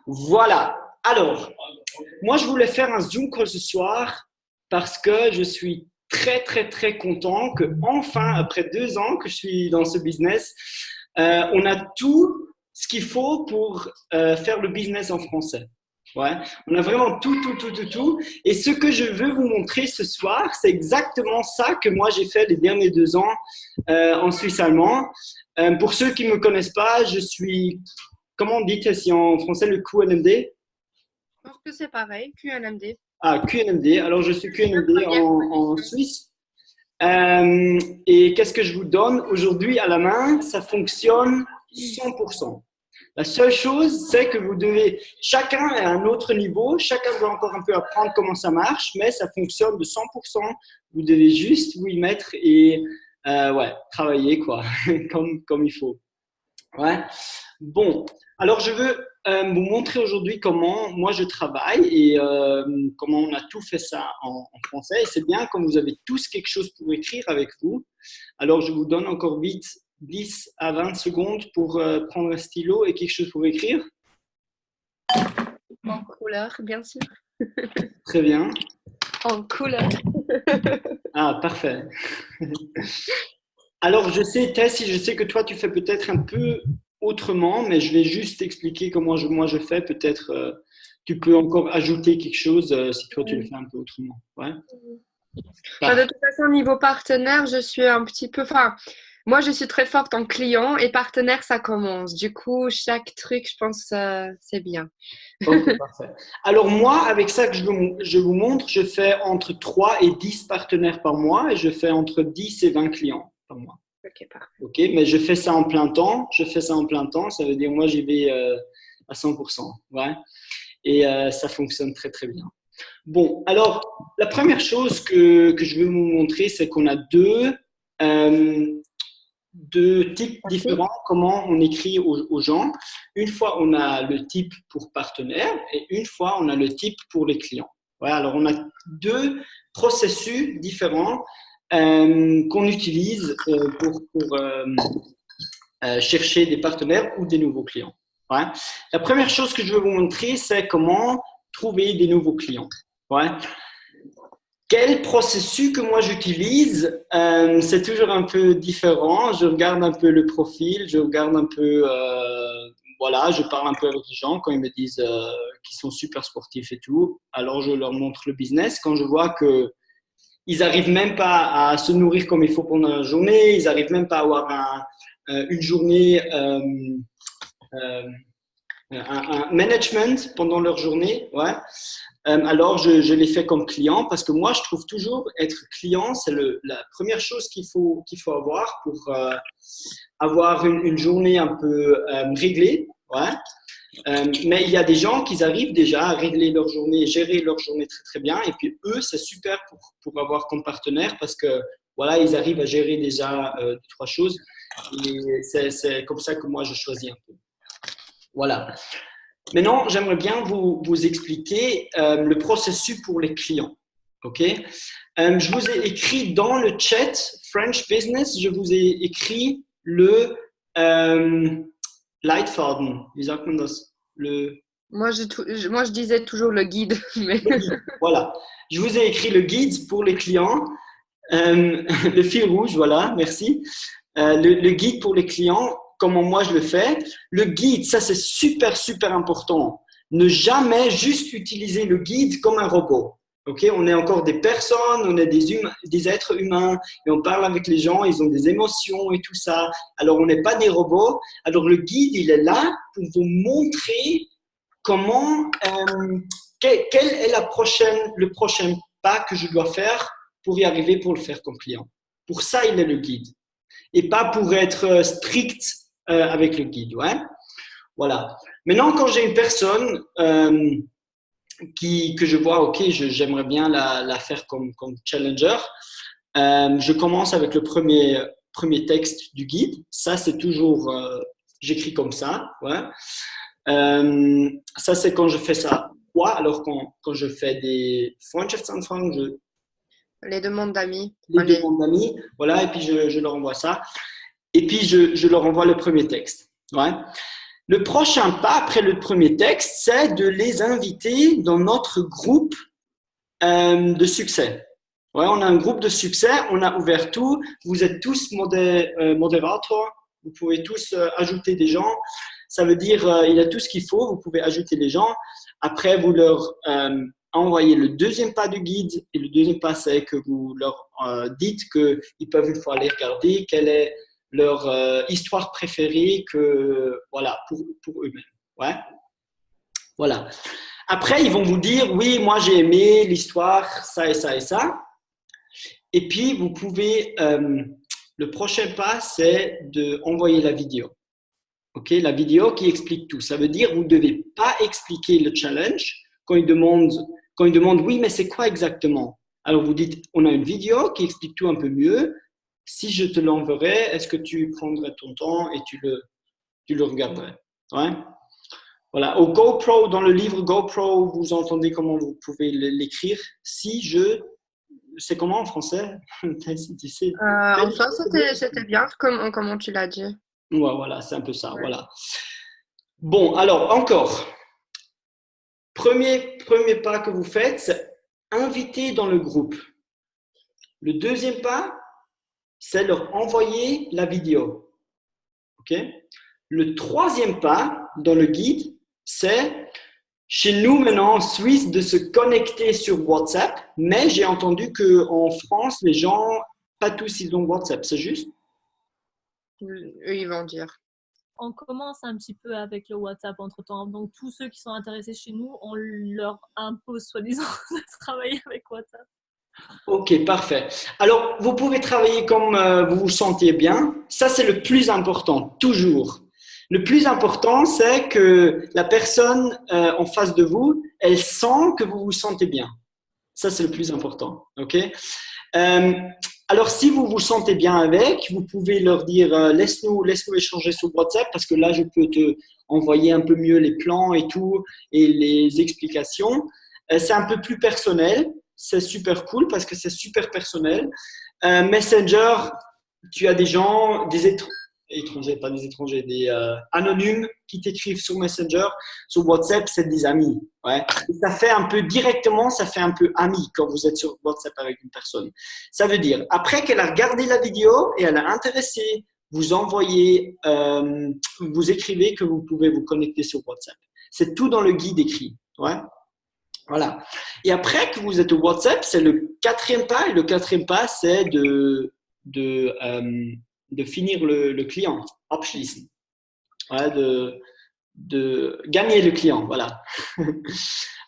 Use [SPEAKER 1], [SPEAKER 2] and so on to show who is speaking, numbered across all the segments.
[SPEAKER 1] Voilà. Alors, moi, je voulais faire un Zoom call ce soir parce que je suis très, très, très content que enfin, après 2 ans que je suis dans ce business, on a tout ce qu'il faut pour faire le business en français. Ouais, on a vraiment tout, tout, tout, tout, tout. Et ce que je veux vous montrer ce soir, c'est exactement ça que moi j'ai fait les derniers 2 ans en Suisse allemand. Pour ceux qui ne me connaissent pas, je suis, comment on dit ici en français, le QNMD?
[SPEAKER 2] Je pense que c'est pareil, QNMD.
[SPEAKER 1] Ah, QNMD. Alors, je suis
[SPEAKER 2] La
[SPEAKER 1] QNMD
[SPEAKER 2] première
[SPEAKER 1] en
[SPEAKER 2] connexion.
[SPEAKER 1] Suisse. Et qu'est-ce que je vous donne aujourd'hui à la main? Ça fonctionne 100%. La seule chose, c'est que vous devez, chacun est à un autre niveau, chacun doit encore un peu apprendre comment ça marche, mais ça fonctionne de 100%. Vous devez juste vous y mettre et ouais, travailler quoi, comme il faut. Ouais. Bon, alors je veux vous montrer aujourd'hui comment moi je travaille et comment on a tout fait ça en français. Et c'est bien comme vous avez tous quelque chose pour écrire avec vous. Alors je vous donne encore vite 10 à 20 secondes pour prendre un stylo et quelque chose pour écrire.
[SPEAKER 2] En couleur, bien sûr.
[SPEAKER 1] Très bien.
[SPEAKER 2] En couleur.
[SPEAKER 1] Ah, parfait. Alors je sais, Tess, je sais que toi tu fais peut-être un peu autrement, mais je vais juste expliquer comment moi je fais. Peut-être tu peux encore ajouter quelque chose si toi tu le fais un peu autrement. Ouais.
[SPEAKER 2] Enfin, de
[SPEAKER 1] Parfait.
[SPEAKER 2] toute façon, niveau partenaire, je suis un petit peu. Enfin, moi, je suis très forte en client et partenaire, ça commence. Du coup, chaque truc, je pense, c'est bien.
[SPEAKER 1] Ok, parfait. Alors moi, avec ça que je vous montre, je fais entre 3 et 10 partenaires par mois et je fais entre 10 et 20 clients par mois.
[SPEAKER 2] Ok, parfait.
[SPEAKER 1] Ok, mais je fais ça en plein temps. Je fais ça en plein temps, ça veut dire moi j'y vais à 100%. Ouais. Et ça fonctionne très très bien. Bon, alors la première chose que je veux vous montrer, c'est qu'on a euh, deux types
[SPEAKER 2] Merci.
[SPEAKER 1] différents, comment on écrit aux gens. Une fois, on a le type pour partenaire et une fois, on a le type pour les clients. Voilà, alors on a deux processus différents qu'on utilise pour chercher des partenaires ou des nouveaux clients. Ouais. La première chose que je veux vous montrer, c'est comment trouver des nouveaux clients. Ouais. Quel processus que moi j'utilise, c'est toujours un peu différent. Je regarde un peu le profil, je regarde un peu, voilà, je parle un peu avec les gens quand ils me disent qu'ils sont super sportifs et tout. Alors je leur montre le business. Quand je vois que ils arrivent même pas à se nourrir comme il faut pendant la journée, ils arrivent même pas à avoir une journée euh, un management pendant leur journée, ouais. Alors je les fais comme client parce que moi je trouve toujours être client c'est la première chose qu'il faut avoir pour avoir une journée un peu réglée, ouais. Mais il y a des gens qui arrivent déjà à régler leur journée, gérer leur journée très très bien et puis eux c'est super pour avoir comme partenaire parce que voilà ils arrivent à gérer déjà 3 choses et c'est comme ça que moi je choisis un peu. Voilà. Maintenant, j'aimerais bien vous expliquer le processus pour les clients. OK? Je vous ai écrit dans le chat French Business, je vous ai écrit le Leitfaden. Wie sagt man das?
[SPEAKER 2] Moi, je disais toujours le guide, mais
[SPEAKER 1] Le guide. Voilà. Je vous ai écrit le guide pour les clients. Le fil rouge, voilà, merci. Le guide pour les clients, comment moi je le fais. Le guide, ça c'est super, super important. Ne jamais juste utiliser le guide comme un robot. Ok, on est encore des personnes, on est des êtres humains et on parle avec les gens, ils ont des émotions et tout ça. Alors on n'est pas des robots. Alors le guide, il est là pour vous montrer comment, quel est le prochain pas que je dois faire pour y arriver, pour le faire comme client. Pour ça, il est le guide. Et pas pour être strict avec le guide. Ouais. Voilà. Maintenant, quand j'ai une personne que je vois, ok, j'aimerais bien la faire comme challenger, je commence avec le premier texte du guide. Ça, c'est toujours, j'écris comme ça. Ouais. Ça, c'est quand je fais ça. Ouais, alors quand je fais des Freundschaftsanfragen,
[SPEAKER 2] les demandes d'amis.
[SPEAKER 1] les
[SPEAKER 2] Enfin,
[SPEAKER 1] demandes d'amis, voilà, et puis je leur envoie ça. Et puis je leur envoie le premier texte. Ouais. Le prochain pas après le premier texte, c'est de les inviter dans notre groupe de succès. Ouais, on a un groupe de succès, on a ouvert tout. Vous êtes tous modérateurs, vous pouvez tous ajouter des gens. Ça veut dire il y a tout ce qu'il faut, vous pouvez ajouter les gens. Après, vous leur envoyez le deuxième pas du guide. Et le deuxième pas, c'est que vous leur dites qu'ils peuvent une fois aller regarder quelle est leur histoire préférée voilà, pour eux-mêmes. Ouais. Voilà. Après, ils vont vous dire, oui, moi j'ai aimé l'histoire, ça et ça et ça. Et puis, vous pouvez, le prochain pas, c'est d'envoyer la vidéo. Ok, la vidéo qui explique tout. Ça veut dire que vous ne devez pas expliquer le challenge quand ils demandent, oui, mais c'est quoi exactement? Alors, vous dites, on a une vidéo qui explique tout un peu mieux. Si je te l'enverrai, est-ce que tu prendrais ton temps et tu le regarderais? Ouais. Voilà. Au GoPro, dans le livre GoPro, vous entendez comment vous pouvez l'écrire. C'est comment en français? Tu sais.
[SPEAKER 2] En soi, c'était bien comment tu l'as dit.
[SPEAKER 1] Ouais, voilà, c'est un peu ça.
[SPEAKER 2] Ouais.
[SPEAKER 1] Voilà. Bon, alors, encore. Premier pas que vous faites, c'est inviter dans le groupe. Le deuxième pas, c'est leur envoyer la vidéo. Ok? Le troisième pas dans le guide, c'est chez nous maintenant en Suisse de se connecter sur WhatsApp, mais j'ai entendu qu'en France, les gens, pas tous, ils ont WhatsApp, c'est juste?
[SPEAKER 2] Eux, ils vont dire.
[SPEAKER 3] On commence un petit peu avec le WhatsApp entre-temps. Donc, tous ceux qui sont intéressés chez nous, on leur impose soi-disant de travailler avec WhatsApp.
[SPEAKER 1] Ok, parfait. Alors, vous pouvez travailler comme vous vous sentiez bien. Ça, c'est le plus important, toujours. Le plus important, c'est que la personne en face de vous, elle sent que vous vous sentez bien. Ça, c'est le plus important. Ok. Alors, si vous vous sentez bien avec, vous pouvez leur dire laisse-nous échanger sur WhatsApp parce que là, je peux te envoyer un peu mieux les plans et tout et les explications. C'est un peu plus personnel. C'est super cool parce que c'est super personnel. Messenger, tu as des gens, étrangers, pas des étrangers, des anonymes qui t'écrivent sur Messenger. Sur WhatsApp, c'est des amis. Ouais. Et ça fait un peu directement, ça fait un peu ami quand vous êtes sur WhatsApp avec une personne. Ça veut dire, après qu'elle a regardé la vidéo et elle a intéressé, vous envoyez, vous écrivez que vous pouvez vous connecter sur WhatsApp. C'est tout dans le guide écrit. Ouais. Voilà. Et après que vous êtes au WhatsApp, c'est le quatrième pas. Et le quatrième pas, c'est de finir le client, abschließen. Voilà, de gagner le client. Voilà.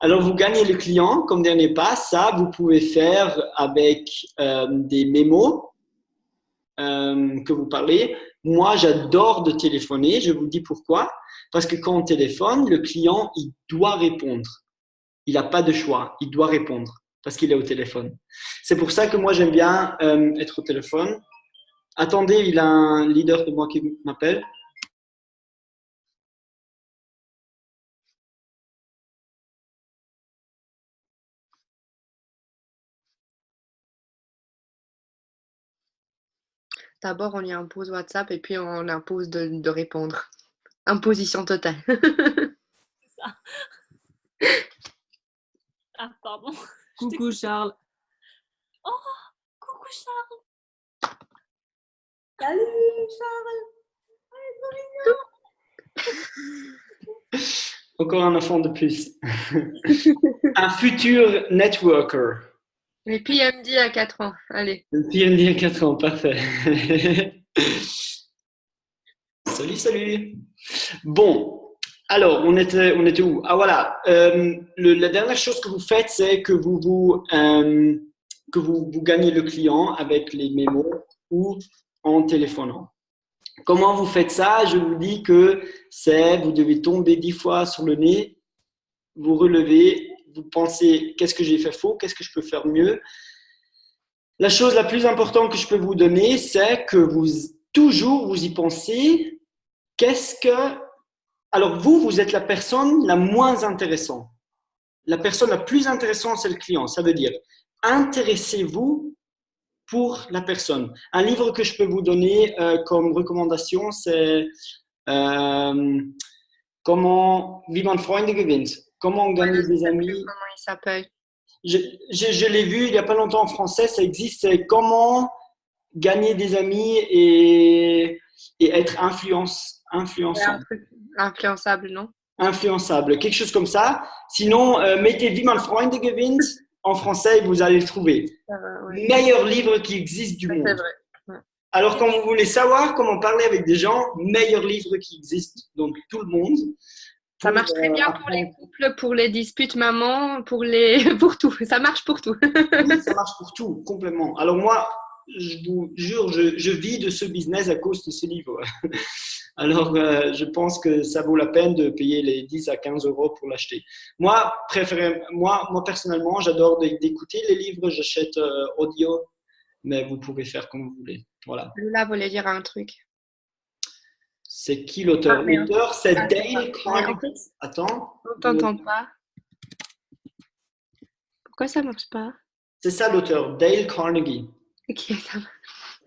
[SPEAKER 1] Alors, vous gagnez le client comme dernier pas. Ça, vous pouvez faire avec des mémos que vous parlez. Moi, j'adore de téléphoner. Je vous dis pourquoi. Parce que quand on téléphone, le client, il doit répondre. Il n'a pas de choix, il doit répondre parce qu'il est au téléphone. C'est pour ça que moi, j'aime bien être au téléphone. Attendez, il y a un leader de moi qui m'appelle.
[SPEAKER 2] D'abord, on lui impose WhatsApp et puis on impose de répondre. Imposition totale.
[SPEAKER 3] C'est ça. Ah, pardon.
[SPEAKER 4] Coucou Charles.
[SPEAKER 3] Oh, coucou Charles.
[SPEAKER 4] Salut Charles.
[SPEAKER 1] Encore un enfant de plus. Un futur networker.
[SPEAKER 2] Et puis MD à 4 ans. Allez.
[SPEAKER 1] Le PMD à 4 ans, parfait. Salut. Bon, alors, on était où? Ah voilà, la dernière chose que vous faites, c'est que vous gagnez le client avec les mémos ou en téléphonant. Comment vous faites ça? Je vous dis que vous devez tomber 10 fois sur le nez, vous relevez, vous pensez qu'est-ce que j'ai fait faux, qu'est-ce que je peux faire mieux. La chose la plus importante que je peux vous donner, c'est que vous y pensez. Alors vous êtes la personne la moins intéressante. La personne la plus intéressante, c'est le client. Ça veut dire, intéressez-vous pour la personne. Un livre que je peux vous donner comme recommandation, c'est Comment wie man Freunde gewinnt. Comment gagner des amis.
[SPEAKER 2] Comment il s'appelle?
[SPEAKER 1] Je l'ai vu il n'y a pas longtemps en français, ça existe. C'est comment gagner des amis et être influençant.
[SPEAKER 2] Influençable, non?
[SPEAKER 1] Influençable, quelque chose comme ça. Sinon, mettez Wie man Freunde gewinnt en français et vous allez le trouver.
[SPEAKER 2] Ouais.
[SPEAKER 1] Meilleur livre qui existe du
[SPEAKER 2] C'est
[SPEAKER 1] monde.
[SPEAKER 2] vrai. Ouais.
[SPEAKER 1] Alors, quand vous voulez savoir comment parler avec des gens, meilleur livre qui existe dans tout le monde.
[SPEAKER 2] Ça marche très bien pour les couples, pour les disputes maman, pour tout. Ça marche pour tout.
[SPEAKER 1] Oui, ça marche pour tout, complètement. Alors moi, je vous jure, je vis de ce business à cause de ce livre. Alors, je pense que ça vaut la peine de payer les 10 à 15 euros pour l'acheter. Moi, personnellement, j'adore d'écouter les livres. J'achète audio, mais vous pouvez faire comme vous voulez. Voilà.
[SPEAKER 2] Lula voulait dire un truc.
[SPEAKER 1] C'est qui l'auteur? L'auteur, c'est Dale Carnegie.
[SPEAKER 2] En fait,
[SPEAKER 1] Attends.
[SPEAKER 2] on t'entend pas. Pourquoi ça marche pas?
[SPEAKER 1] C'est ça l'auteur, Dale Carnegie.
[SPEAKER 2] Ok, ça marche.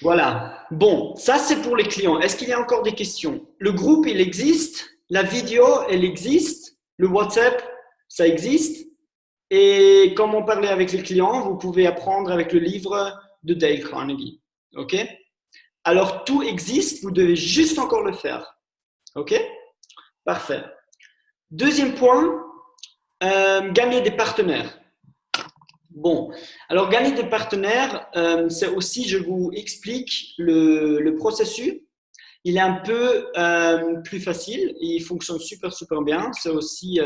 [SPEAKER 1] Voilà. Bon, ça c'est pour les clients. Est-ce qu'il y a encore des questions? Le groupe, il existe. La vidéo, elle existe. Le WhatsApp, ça existe. Et comment parler avec les clients, vous pouvez apprendre avec le livre de Dale Carnegie. OK? Alors, tout existe. Vous devez juste encore le faire. OK? Parfait. Deuxième point, gagner des partenaires. Bon, alors gagner des partenaires, c'est aussi, je vous explique le processus. Il est un peu plus facile, il fonctionne super bien. C'est aussi,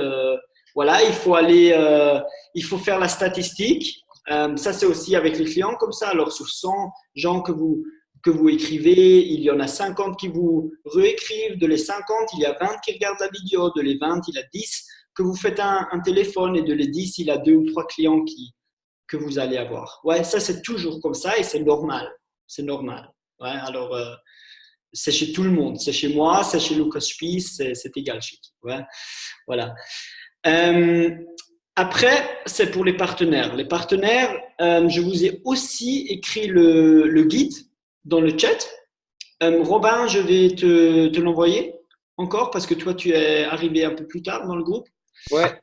[SPEAKER 1] voilà, il faut faire la statistique. Ça, c'est aussi avec les clients comme ça. Alors, sur 100 gens que vous écrivez, il y en a 50 qui vous réécrivent. De les 50, il y a 20 qui regardent la vidéo. De les 20, il y a 10 que vous faites un téléphone. Et de les 10, il y a 2 ou 3 clients que vous allez avoir. Ouais, ça, c'est toujours comme ça et c'est normal. C'est normal. Ouais, alors, c'est chez tout le monde. C'est chez moi, c'est chez Lucas Spies, c'est égal chez qui. Ouais, voilà. Après, c'est pour les partenaires. Les partenaires, je vous ai aussi écrit le guide dans le chat. Robin, je vais te l'envoyer encore parce que toi, tu es arrivé un peu plus tard dans le groupe.
[SPEAKER 5] Ouais.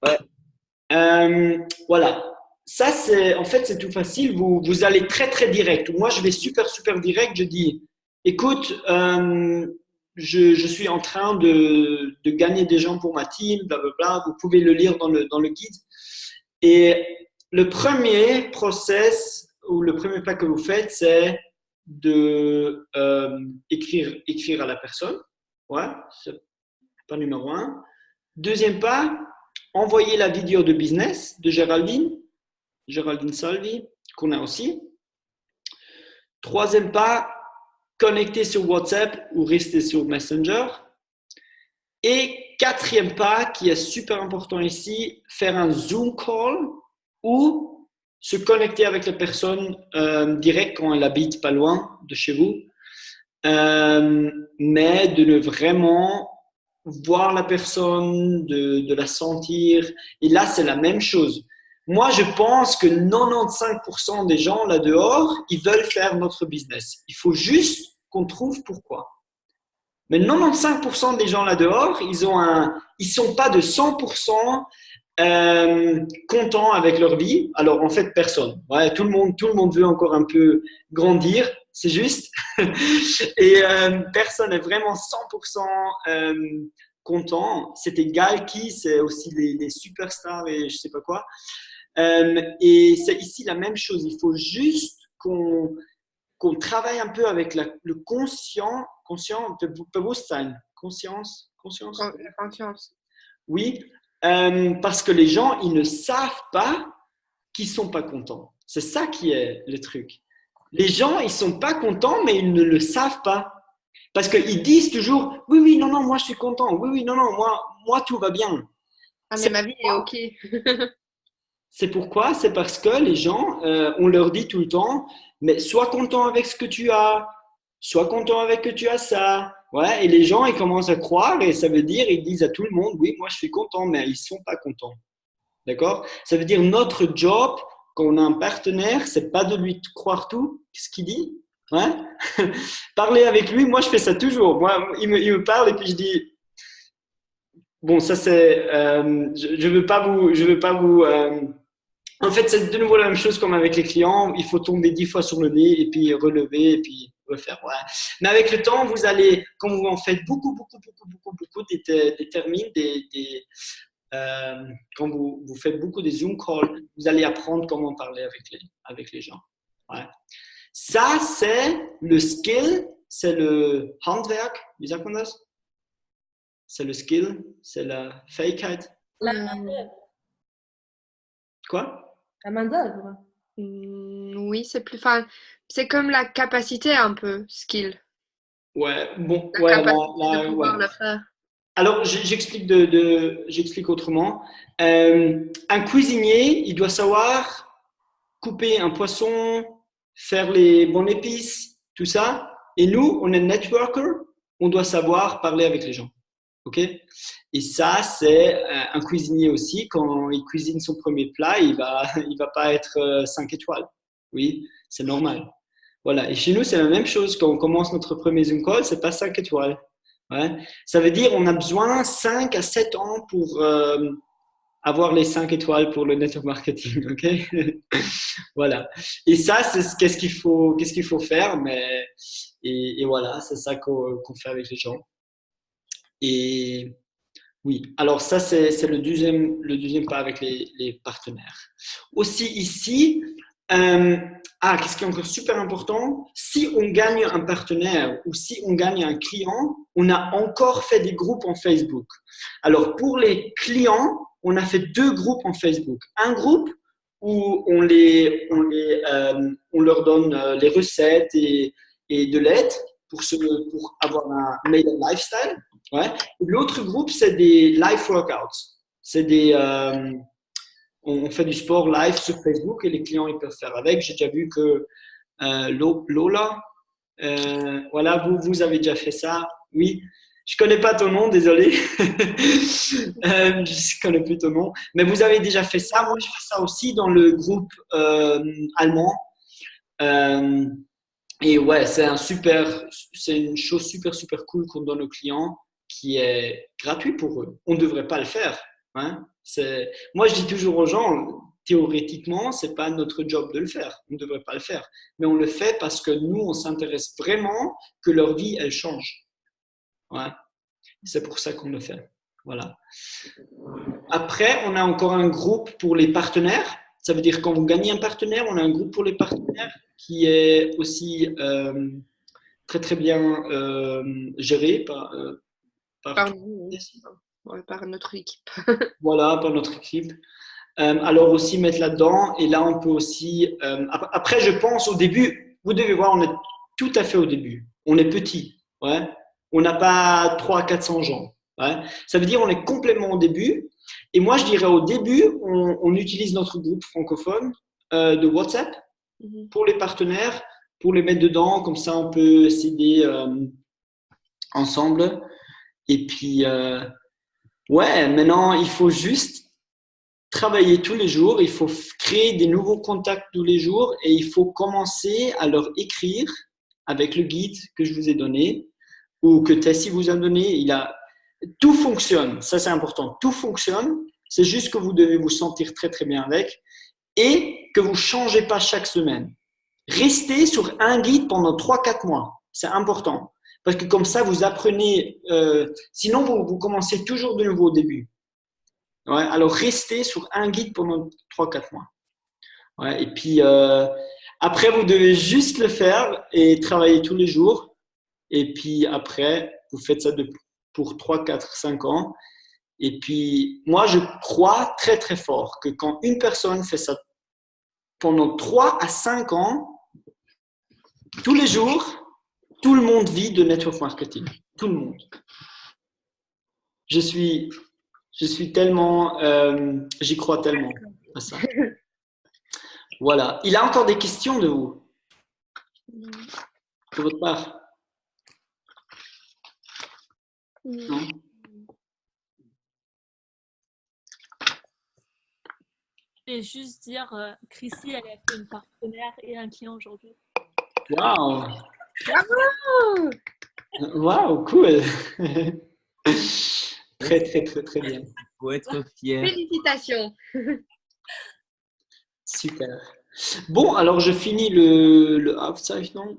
[SPEAKER 1] Voilà. Ça, c'est tout facile. Vous allez très direct. Moi, je vais super direct. Je dis, écoute, je suis en train de gagner des gens pour ma team, blablabla. Vous pouvez le lire dans le guide. Et le premier process ou le premier pas que vous faites, c'est de écrire à la personne. Ouais, c'est pas numéro 1. Deuxième pas, envoyer la vidéo de business de Géraldine Salvi, qu'on a aussi. Troisième pas, connecter sur WhatsApp ou rester sur Messenger. Et quatrième pas, qui est super important ici, faire un Zoom call ou se connecter avec la personne direct quand elle habite pas loin de chez vous. Mais de vraiment voir la personne, de la sentir. Et là, c'est la même chose. Moi, je pense que 95% des gens là dehors, ils veulent faire notre business. Il faut juste qu'on trouve pourquoi. Mais 95% des gens là dehors, ils sont pas de 100% contents avec leur vie. Alors en fait, personne. Ouais, tout le monde veut encore un peu grandir, c'est juste. Et personne n'est vraiment 100% content. C'est égal qui, c'est aussi les superstars et je sais pas quoi. Et c'est ici la même chose. Il faut juste qu'on travaille un peu avec le conscient Bewusstsein. Conscience.
[SPEAKER 2] Confiance.
[SPEAKER 1] Oui, parce que les gens, ils ne savent pas qu'ils sont pas contents. C'est ça qui est le truc. Les gens, ils sont pas contents, mais ils ne le savent pas. Parce qu'ils disent toujours, oui, non, moi je suis content. Oui, non, moi tout va bien.
[SPEAKER 2] Ah, mais ma vie est OK.
[SPEAKER 1] C'est pourquoi? C'est parce que les gens, on leur dit tout le temps, mais sois content avec ce que tu as, sois content avec que tu as ça. Ouais, et les gens, ils commencent à croire et ça veut dire, ils disent à tout le monde, oui, moi je suis content, mais ils ne sont pas contents. D'accord? Ça veut dire notre job, quand on a un partenaire, c'est pas de lui croire tout ce qu'il dit. Ouais? Parler avec lui, moi je fais ça toujours. Moi, il me parle et puis je dis, bon, ça c'est, je veux pas vous. En fait, c'est de nouveau la même chose comme avec les clients. Il faut tomber 10 fois sur le nez et puis relever et puis refaire. Ouais. Mais avec le temps, vous allez, quand vous en faites beaucoup, détermine quand vous faites beaucoup des Zoom calls, vous allez apprendre comment parler avec les gens. Ouais. Ça, c'est le skill, c'est le Handwerk, wie sagt man das? C'est le skill, c'est la Fähigkeit.
[SPEAKER 4] La
[SPEAKER 2] Hmm,
[SPEAKER 4] main-d'œuvre.
[SPEAKER 1] Quoi?
[SPEAKER 4] La main-d'œuvre.
[SPEAKER 2] oui, c'est plus. Enfin, c'est comme la capacité un peu, skill.
[SPEAKER 1] Ouais, bon,
[SPEAKER 2] La
[SPEAKER 1] ouais,
[SPEAKER 2] capacité de
[SPEAKER 1] ouais.
[SPEAKER 2] pouvoir le faire.
[SPEAKER 1] Alors, j'explique autrement. Un cuisinier, il doit savoir couper un poisson, faire les bonnes épices, tout ça. Et nous, on est networker, on doit savoir parler avec les gens. OK? Et ça, c'est un cuisinier aussi. Quand il cuisine son premier plat, il va pas être 5 étoiles. Oui, c'est normal. Voilà. Et chez nous, c'est la même chose. Quand on commence notre premier Zoom call, c'est pas 5 étoiles. Ouais. Ça veut dire on a besoin 5 à 7 ans pour avoir les 5 étoiles pour le network marketing. OK? Voilà. Et ça, c'est qu'est-ce qu'il faut faire. Et voilà, c'est ça qu'on fait avec les gens. Et oui, alors ça, c'est le deuxième pas avec les partenaires. Aussi ici, qu'est-ce qui est encore super important? Si on gagne un partenaire ou si on gagne un client, on a encore fait des groupes en Facebook. Alors pour les clients, on a fait 2 groupes en Facebook. Un groupe où on leur donne les recettes et de l'aide pour avoir un meilleur lifestyle. Ouais. L'autre groupe, c'est des live workouts. C'est on fait du sport live sur Facebook et les clients ils peuvent faire avec. J'ai déjà vu que Lola, voilà, vous avez déjà fait ça. Oui, je connais pas ton nom, désolé. Je connais plus ton nom, mais vous avez déjà fait ça. Moi, je fais ça aussi dans le groupe allemand. Et ouais, c'est une chose super cool qu'on donne aux clients qui est gratuit pour eux. On ne devrait pas le faire. Hein. Moi, je dis toujours aux gens, théoriquement, c'est pas notre job de le faire. On ne devrait pas le faire. Mais on le fait parce que nous, on s'intéresse vraiment que leur vie, elle change. Ouais. C'est pour ça qu'on le fait. Voilà. Après, on a encore un groupe pour les partenaires. Ça veut dire quand vous gagnez un partenaire, on a un groupe pour les partenaires qui est aussi très bien géré par
[SPEAKER 2] Par nous, ouais, par notre équipe.
[SPEAKER 1] voilà, par notre équipe. Alors aussi mettre là-dedans. Et là, on peut aussi… après, je pense au début, vous devez voir, on est tout à fait au début. On est petit. Ouais. On n'a pas 300-400 gens. Ouais. Ça veut dire on est complètement au début. Et moi, je dirais au début, on utilise notre groupe francophone de WhatsApp pour les partenaires, pour les mettre dedans. Comme ça, on peut s'aider ensemble. Et puis, ouais, maintenant, il faut juste travailler tous les jours. Il faut créer des nouveaux contacts tous les jours et il faut commencer à leur écrire avec le guide que je vous ai donné ou que Tessie vous a donné. Tout fonctionne. Ça, c'est important. Tout fonctionne. C'est juste que vous devez vous sentir très bien avec et que vous ne changez pas chaque semaine. Restez sur un guide pendant 3-4 mois. C'est important. Parce que comme ça, vous apprenez. Sinon, vous commencez toujours de nouveau au début. Ouais, alors, restez sur un guide pendant 3-4 mois. Ouais, et puis, après, vous devez juste le faire et travailler tous les jours. Et puis, après, vous faites ça pour 3, 4, 5 ans. Et puis, moi, je crois très fort que quand une personne fait ça pendant 3 à 5 ans, tous les jours, tout le monde vit de network marketing. Tout le monde. Je suis tellement, j'y crois tellement à ça. Voilà. Il a encore des questions de vous? De votre part? Non?
[SPEAKER 3] Je vais juste dire, Chrissy, elle a fait une partenaire et un client aujourd'hui.
[SPEAKER 1] Waouh!
[SPEAKER 2] Bravo!
[SPEAKER 1] Waouh, cool! Très, très, très, très bien.
[SPEAKER 5] Faut être fier.
[SPEAKER 2] Félicitations.
[SPEAKER 1] Super. Bon, alors je finis le Aufzeichnung.